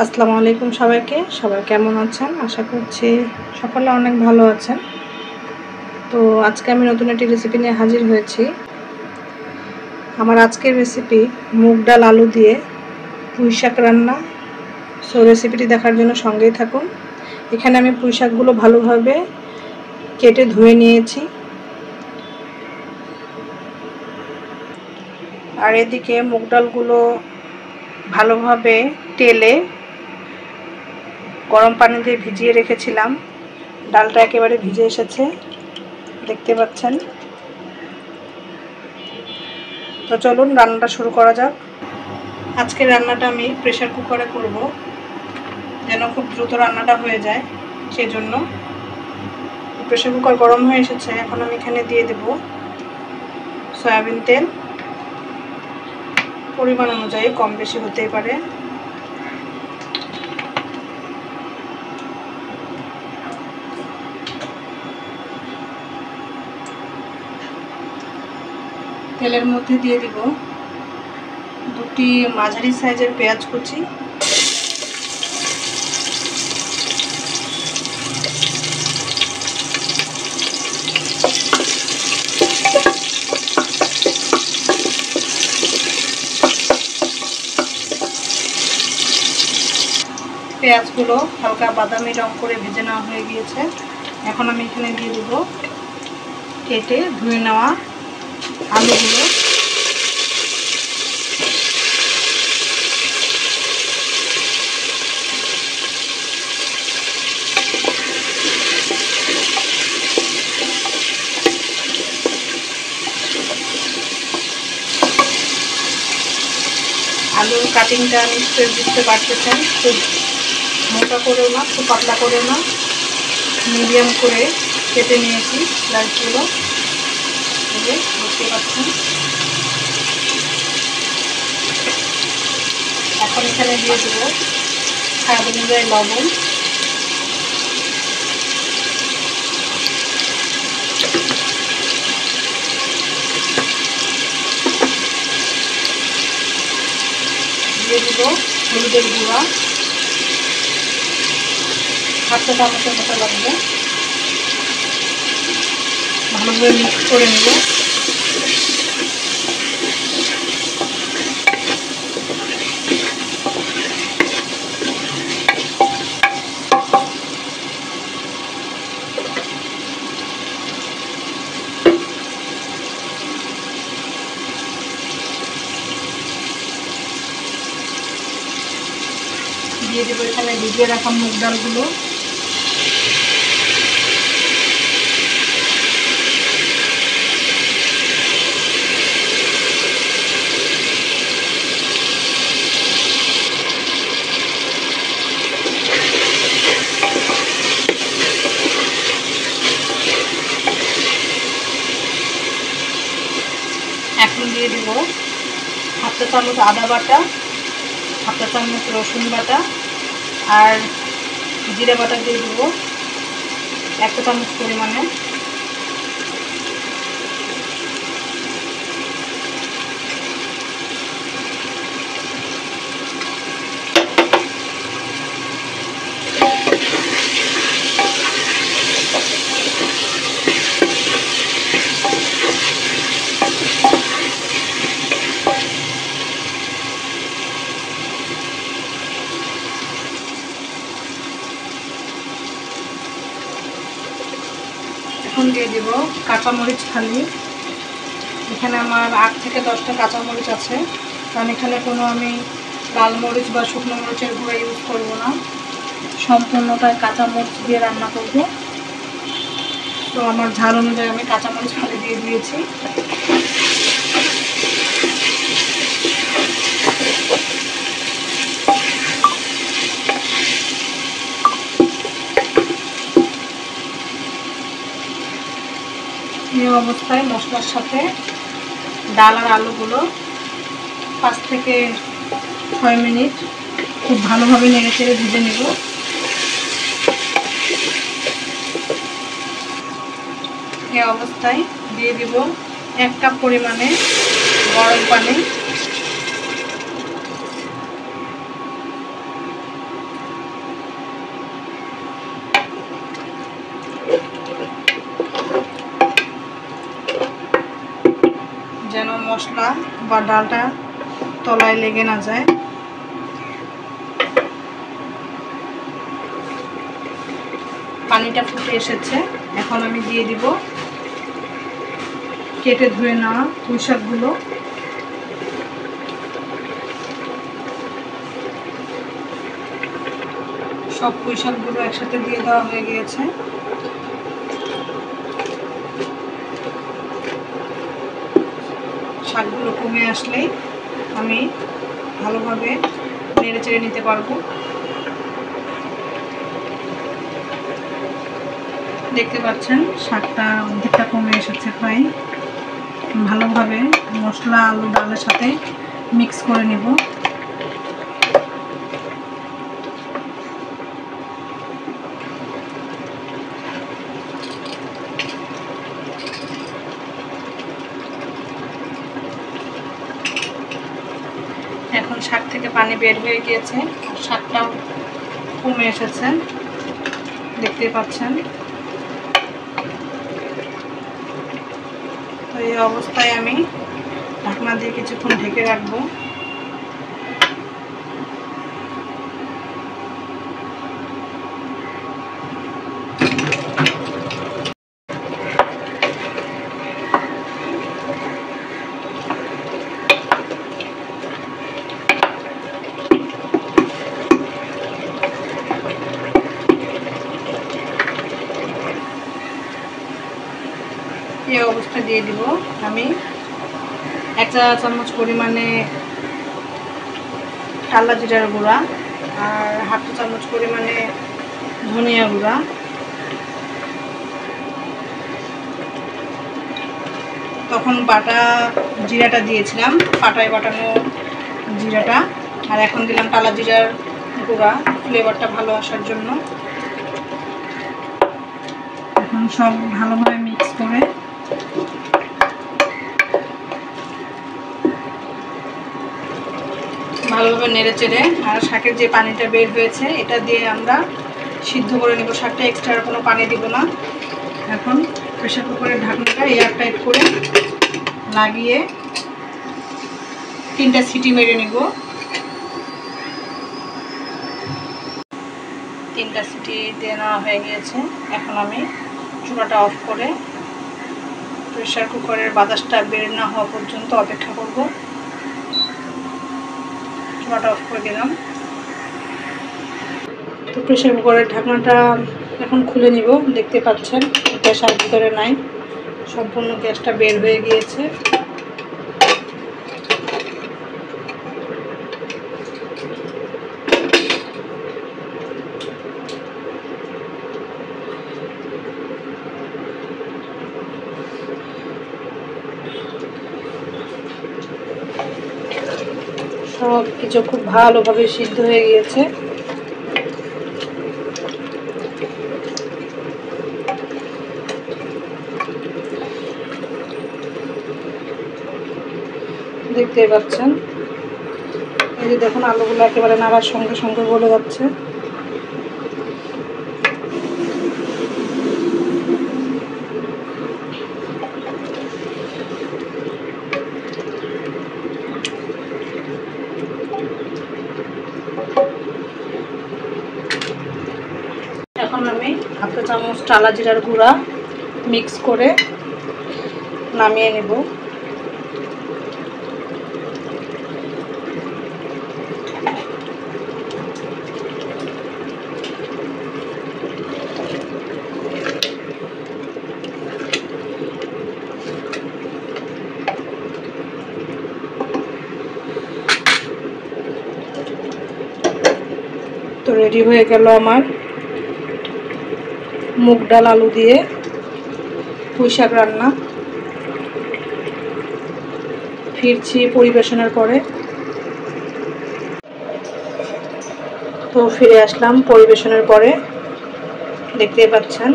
আসসালামু আলাইকুম সবাইকে। সবাই কেমন আছেন? আশা করছি সকলে অনেক ভালো আছেন। তো আজকে আমি নতুন একটি রেসিপি নিয়ে হাজির হয়েছি। আমার আজকের রেসিপি মুগ ডাল আলু দিয়ে পুঁই শাক রান্না। সো রেসিপিটি দেখার জন্য সঙ্গেই থাকুন। এখানে আমি পুঁই শাকগুলো ভালোভাবে কেটে ধুয়ে নিয়েছি। আর এদিকে মুগ ডালগুলো ভালোভাবে তেলে গরম পানি দিয়ে ভিজিয়ে রেখেছিলাম। ডালটা একেবারে ভিজে এসেছে, দেখতে পাচ্ছেন। তো চলুন রান্নাটা শুরু করা যাক। আজকের রান্নাটা আমি প্রেসার কুকারে করব, যেন খুব দ্রুত রান্নাটা হয়ে যায়। সেজন্য প্রেসার কুকার গরম হয়ে এসেছে। এখন আমি এখানে দিয়ে দেব সয়াবিন তেল। পরিমাণ অনুযায়ী কম বেশি হতেই পারে। তেলের মধ্যে দিয়ে দিব দুটি মাঝারি সাইজের পেঁয়াজ কুচি, পেঁয়াজগুলো হালকা বাদামি রং করে ভেজে নেওয়া হয়ে গিয়েছে। এখন আমি এখানে দিয়ে দেব কেটে ধুয়ে নেওয়া আলুগুলো। আলুর কাটিংটা নিশ্চয়ই বুঝতে পারতেছেন। খুব মোটা করেও না, খুব পাতলা করেও না, মিডিয়াম করে কেটে নিয়েছি স্লাইসগুলো। বুঝতে পারছেন। এখন এখানে দিয়ে দেবো স্বাদ অনুযায়ী লবণ, দিয়ে দেব হলুদের গুঁড়া, 1/2 চামচের মতো লাগবে। ভালোভাবে মিক্স করে নেব। দিয়ে দেবো এখানে ভিজিয়ে রাখা মুগ ডালগুলো। এখন দিয়ে দেব 1/2 চামচ আদা বাটা, 1/2 চামচ রসুন বাটা, আর জিরে বাটা দিয়ে দেব 1 চামচ পরিমাণে। এখন দিয়ে দেব কাঁচামরিচ ফালি। এখানে আমার 8 থেকে 10টা কাঁচামরিচ আছে, কারণ এখানে কোনো আমি লাল মরিচ বা শুকনো মরিচের গুঁড়া ইউজ করব না, সম্পূর্ণটাই কাঁচামরিচ দিয়ে রান্না করব। তো আমার ঝাল অনুযায়ী আমি কাঁচামরিচ ফালি দিয়ে দিয়েছি। এই অবস্থায় মশলার সাথে ডাল আর আলুগুলো 5 থেকে 6 মিনিট খুব ভালোভাবে নেড়ে চেড়ে ভেজে নেব। এই অবস্থায় দিয়ে দিব 1 কাপ পরিমাণে গরম পানি। মশলা বা ডালটা তলায় লেগে না যায়। পানিটা ফুটে এসেছে, এখন আমি দিয়ে দিব কেটে ধুয়ে নেওয়া পুঁই শাকগুলো। সব পুঁই শাকগুলো একসাথে দিয়ে দেওয়া হয়ে গিয়েছে। শাকগুলো কমে আসলেই আমি ভালোভাবে নেড়ে চেড়ে নিতে পারবো। দেখতে পাচ্ছেন শাকটা অর্ধেকটা কমে এসেছে প্রায়। ভালোভাবে মশলা আলু ডালের সাথে মিক্স করে নেব। এখন শাক থেকে পানি বের হয়ে গিয়েছে, শাকটাও কমে এসেছে, দেখতে পাচ্ছেন। তো এই অবস্থায় আমি ঢাকনা দিয়ে কিছুক্ষণ ঢেকে রাখবো। এই অবস্থা দিয়ে দিব আমি 1 চা চামচ পরিমাণে কালো জিরার গুঁড়া আর 1/2 চামচ পরিমাণে ধনিয়া গুঁড়া। তখন বাটা জিরাটা দিয়েছিলাম, পাটায় বাটানো জিরাটা, আর এখন দিলাম কালো জিরার গুঁড়া ফ্লেভারটা ভালো আসার জন্য। এখন সব ভালোভাবে মিক্স করে ভালোভাবে নেড়ে চেড়ে, আর শাকের যে পানিটা বের হয়েছে এটা দিয়ে আমরা সিদ্ধ করে নেব শাকটা। এক্সট্রা কোনো পানি দিব না। এখন প্রেসার কুকারের ঢাকনাটা এয়ারটাইট করে লাগিয়ে 3টা সিটি মেরে নেব। 3টা সিটি দিয়ে নেওয়া হয়ে গিয়েছে। এখন আমি চুলাটা অফ করে প্রেসার কুকারের বাতাসটা বের না হওয়া পর্যন্ত অপেক্ষা করব। চুলাটা অফ করে দিলাম। তো প্রেসার কুকারের ঢাকনাটা এখন খুলে নিব। দেখতে পাচ্ছেন গ্যাস আর ভিতরে নাই, সম্পূর্ণ গ্যাসটা বের হয়ে গিয়েছে। সব কিছু খুব ভালোভাবে সিদ্ধ হয়ে গিয়েছে। দেখতে পাচ্ছেন, এই যে দেখুন আলুগুলো একেবারে নাড়ার সঙ্গে সঙ্গে গলে যাচ্ছে। এখন আমি 1/2 চামচ কালো জিরার গুঁড়া মিক্স করে নামিয়ে নেব। তো রেডি হয়ে গেল আমার মুগ ডাল আলু দিয়ে পুঁই শাক রান্না। ফিরছি পরিবেশনের পরে। তো ফিরে আসলাম পরিবেশনের পরে। দেখতে পাচ্ছেন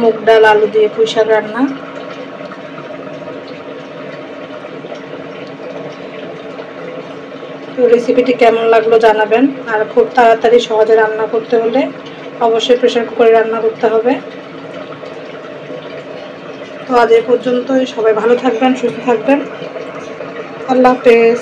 মুগ ডাল আলু দিয়ে পুঁই শাক রান্না। তো রেসিপিটি কেমন লাগলো জানাবেন। আর খুব তাড়াতাড়ি সহজে রান্না করতে হলে অবশ্যই প্রেসার কুকারে রান্না করতে হবে। তো আজ এই পর্যন্তই। সবাই ভালো থাকবেন, সুস্থ থাকবেন। আল্লাহ হাফেজ।